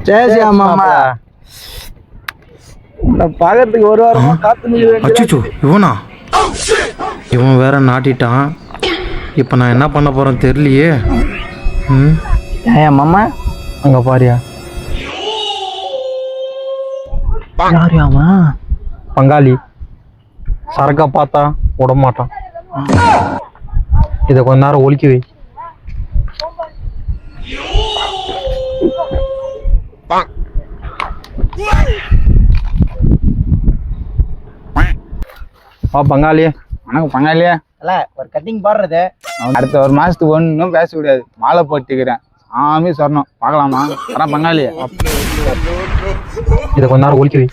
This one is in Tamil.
சரி மாமா. பாக்கிறதுக்கு ஒரு வாரமா காத்து. அச்சோ இவனா? இவன் வேற நாட்டிட்டான். இப்போ நான் என்ன பண்ண போறேன் தெரியலையே. ஏன் மாமா அங்க பாரியா? யாரியாமா? பங்காளி. சரக்கா பார்த்தா விட மாட்டான். இதை கொஞ்ச நேரம் ஒலிக்க வை. பங்காளி. வணக்கம் பங்காளியா. இல்ல ஒரு கட்டிங் பாடுறது. அடுத்த ஒரு மாசத்துக்கு ஒன்றும் பேச முடியாது. மாலை போட்டுக்கிறேன். சாமி சொன்னோம் பார்க்கலாமா? வரேன் பங்காளி. இதை கொஞ்ச நேரம் ஒலிக்க வை.